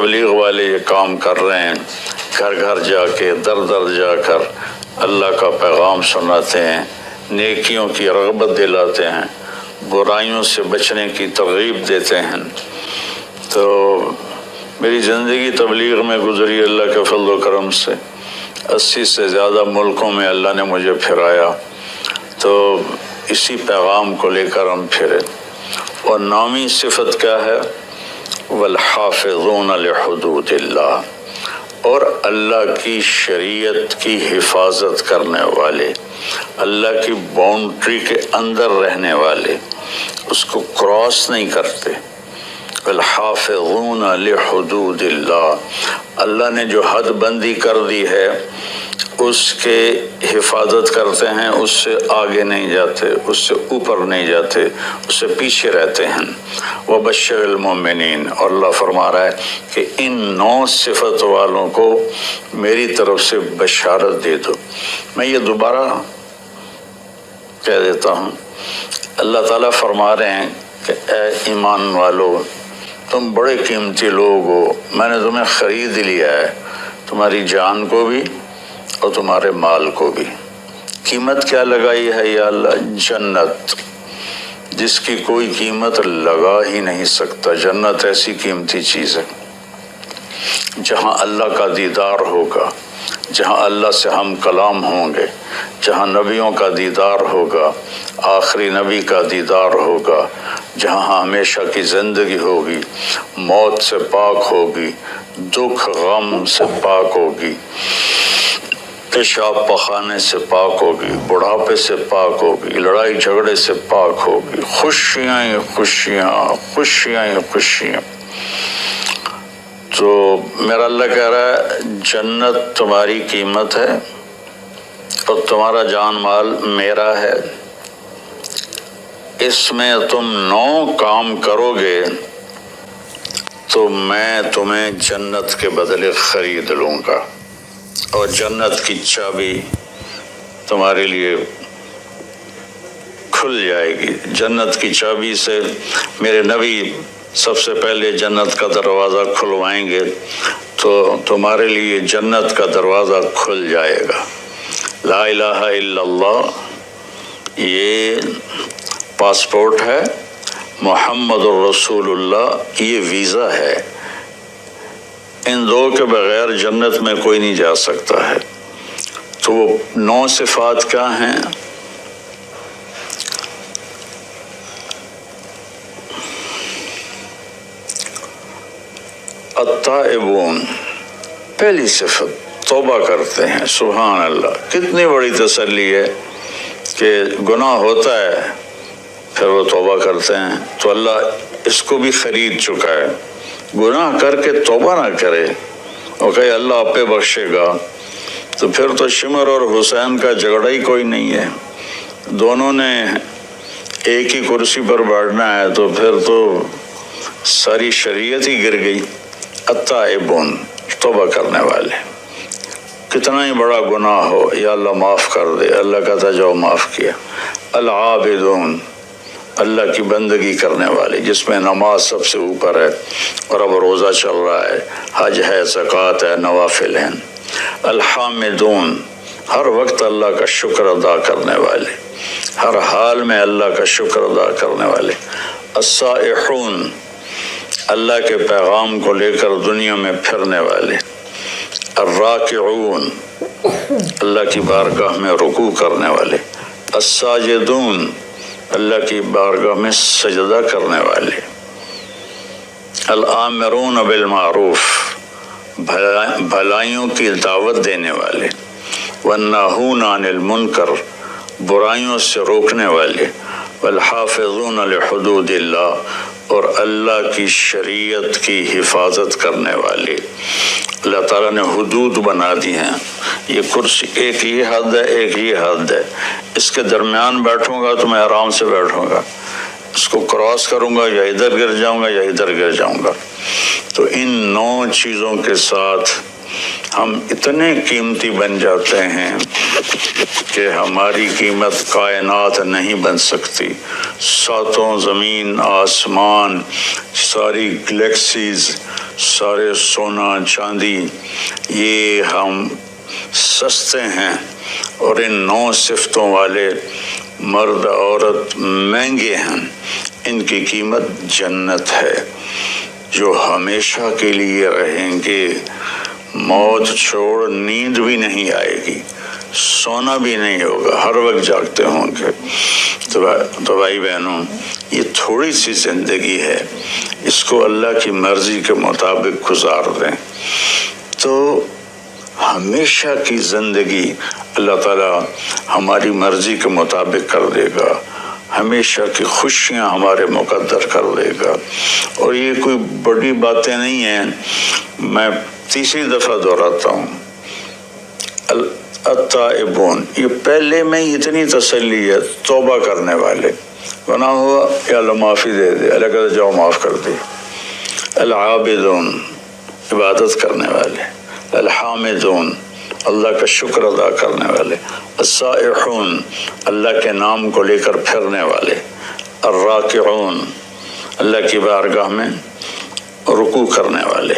تبلیغ والے یہ کام کر رہے ہیں، گھر گھر جا کے در در جا کر اللہ کا پیغام سناتے ہیں، نیکیوں کی رغبت دلاتے ہیں، برائیوں سے بچنے کی ترغیب دیتے ہیں۔ تو میری زندگی تبلیغ میں گزری اللہ کے فضل و کرم سے، 80 سے زیادہ ملکوں میں اللہ نے مجھے پھرایا، تو اسی پیغام کو لے کر ہم پھرے۔ اور نامی صفت کیا ہے؟ والحافظون لحدود اللہ، اور اللہ کی شریعت کی حفاظت کرنے والے، اللہ کی باؤنڈری کے اندر رہنے والے، اس کو کراس نہیں کرتے۔ والحافظون لحدود اللہ، اللہ نے جو حد بندی کر دی ہے اس کے حفاظت کرتے ہیں، اس سے آگے نہیں جاتے، اس سے اوپر نہیں جاتے، اس سے پیچھے رہتے ہیں۔ وبشر المؤمنین، اور اللہ فرما رہا ہے کہ ان 9 صفت والوں کو میری طرف سے بشارت دے دو۔ میں یہ دوبارہ کہہ دیتا ہوں، اللہ تعالیٰ فرما رہے ہیں کہ اے ایمان والو، تم بڑے قیمتی لوگ ہو، میں نے تمہیں خرید لیا ہے، تمہاری جان کو بھی اور تمہارے مال کو بھی۔ قیمت کیا لگائی ہے یا اللہ؟ جنت، جس کی کوئی قیمت لگا ہی نہیں سکتا۔ جنت ایسی قیمتی چیز ہے جہاں اللہ کا دیدار ہوگا، جہاں اللہ سے ہم کلام ہوں گے، جہاں نبیوں کا دیدار ہوگا، آخری نبی کا دیدار ہوگا، جہاں ہمیشہ کی زندگی ہوگی، موت سے پاک ہوگی، دکھ غم سے پاک ہوگی، پیشاب پخانے سے پاک ہوگی، بڑھاپے سے پاک ہوگی، لڑائی جھگڑے سے پاک ہوگی، خوشیاں ہی خوشیاں، خوشیاں ہی خوشیاں۔ تو میرا اللہ کہہ رہا ہے جنت تمہاری قیمت ہے اور تمہارا جان مال میرا ہے، اس میں تم 9 کام کرو گے تو میں تمہیں جنت کے بدلے خرید لوں گا، اور جنت کی چابی تمہارے لیے کھل جائے گی۔ جنت کی چابی سے میرے نبی سب سے پہلے جنت کا دروازہ کھلوائیں گے تو تمہارے لیے جنت کا دروازہ کھل جائے گا۔ لا الہ الا اللہ یہ پاسپورٹ ہے، محمد الرسول اللہ یہ ویزا ہے، ان 2 کے بغیر جنت میں کوئی نہیں جا سکتا ہے۔ تو وہ 9 صفات کیا ہیں؟ التائبون، پہلی صفت توبہ کرتے ہیں۔ سبحان اللہ، کتنی بڑی تسلی ہے کہ گناہ ہوتا ہے پھر وہ توبہ کرتے ہیں، تو اللہ اس کو بھی خرید چکا ہے۔ گناہ کر کے توبہ نہ کرے اور کہے اللہ آپ پہ بخشے گا، تو پھر تو شمر اور حسین کا جھگڑا ہی کوئی نہیں ہے، دونوں نے ایک ہی کرسی پر بیٹھنا ہے، تو پھر تو ساری شریعت ہی گر گئی۔ التائبون، توبہ کرنے والے، کتنا ہی بڑا گناہ ہو یا اللہ معاف کر دے، اللہ کہتا جاؤ معاف کیا۔ العابدون، اللہ کی بندگی کرنے والے، جس میں نماز سب سے اوپر ہے، اور اب روزہ چل رہا ہے، حج ہے، زکوٰۃ ہے، نوافل ہیں۔ الحامدون، ہر وقت اللہ کا شکر ادا کرنے والے، ہر حال میں اللہ کا شکر ادا کرنے والے۔ السائحون، اللہ کے پیغام کو لے کر دنیا میں پھرنے والے۔ الراکعون، اللہ کی بارگاہ میں رکوع کرنے والے۔ الساجدون، اللہ کی بارگاہ میں سجدہ کرنے والے۔ الآمرون بالمعروف، بھلائیوں کی دعوت دینے والے۔ والناہون عن المنکر، برائیوں سے روکنے والے۔ والحافظون لحدود اللہ، اور اللہ کی شریعت کی حفاظت کرنے والے۔ اللہ تعالیٰ نے حدود بنا دی ہیں، یہ کرسی ایک یہ حد ہے، ایک یہ حد ہے، اس کے درمیان بیٹھوں گا تو میں آرام سے بیٹھوں گا، اس کو کراس کروں گا یا ادھر گر جاؤں گا یا ادھر گر جاؤں گا۔ تو ان 9 چیزوں کے ساتھ ہم اتنے قیمتی بن جاتے ہیں کہ ہماری قیمت کائنات نہیں بن سکتی۔ 7 زمین آسمان، ساری گلیکسیز، سارے سونا چاندی یہ ہم سستے ہیں، اور ان 9 صفتوں والے مرد عورت مہنگے ہیں، ان کی قیمت جنت ہے جو ہمیشہ کے لیے رہیں گے۔ موت چھوڑ نیند بھی نہیں آئے گی، سونا بھی نہیں ہوگا، ہر وقت جاگتے ہوں گے۔ تو بھائی بہنوں، یہ تھوڑی سی زندگی ہے، اس کو اللہ کی مرضی کے مطابق گزار دیں تو ہمیشہ کی زندگی اللہ تعالیٰ ہماری مرضی کے مطابق کر دے گا، ہمیشہ کی خوشیاں ہمارے مقدر کر دے گا۔ اور یہ کوئی بڑی باتیں نہیں ہیں، میں تیسری دفعہ دہراتا ہوں، التائبون، یہ پہلے میں ہی اتنی تسلی ہے، توبہ کرنے والے، گناہ ہوا یا اللہ معافی دے دے، اللہ کہتا جاؤ معاف کر دے۔ العابدون، عبادت کرنے والے۔ الحامدون، اللہ کا شکر ادا کرنے والے۔ السائحون، اللہ کے نام کو لے کر پھرنے والے۔ الراکعون، اللہ کی بارگاہ میں رکوع کرنے والے۔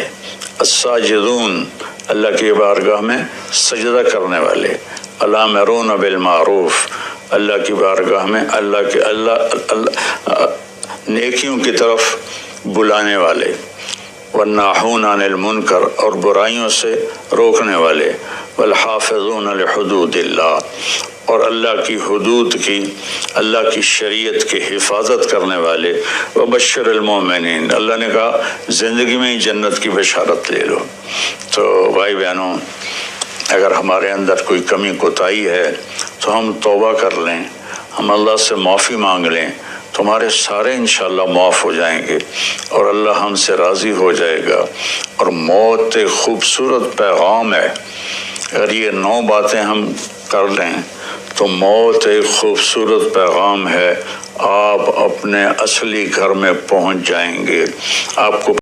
الساجدون، اللہ کی بارگاہ میں سجدہ کرنے والے۔ الامرون بالمعروف، اللہ کی بارگاہ میں اللہ نیکیوں کی طرف بلانے والے۔ والناہون عن المنکر، اور برائیوں سے روکنے والے۔ والحافظون لحدود اللہ، اور اللہ کی حدود کی، اللہ کی شریعت کی حفاظت کرنے والے۔ وبشر المومنین، اللہ نے کہا زندگی میں ہی جنت کی بشارت لے لو۔ تو بھائی بہنوں، اگر ہمارے اندر کوئی کمی کوتاہی ہے تو ہم توبہ کر لیں، ہم اللہ سے معافی مانگ لیں، تمہارے سارے انشاءاللہ معاف ہو جائیں گے اور اللہ ہم سے راضی ہو جائے گا۔ اور موت ایک خوبصورت پیغام ہے، اگر یہ 9 باتیں ہم کر لیں تو موت ایک خوبصورت پیغام ہے، آپ اپنے اصلی گھر میں پہنچ جائیں گے۔ آپ کو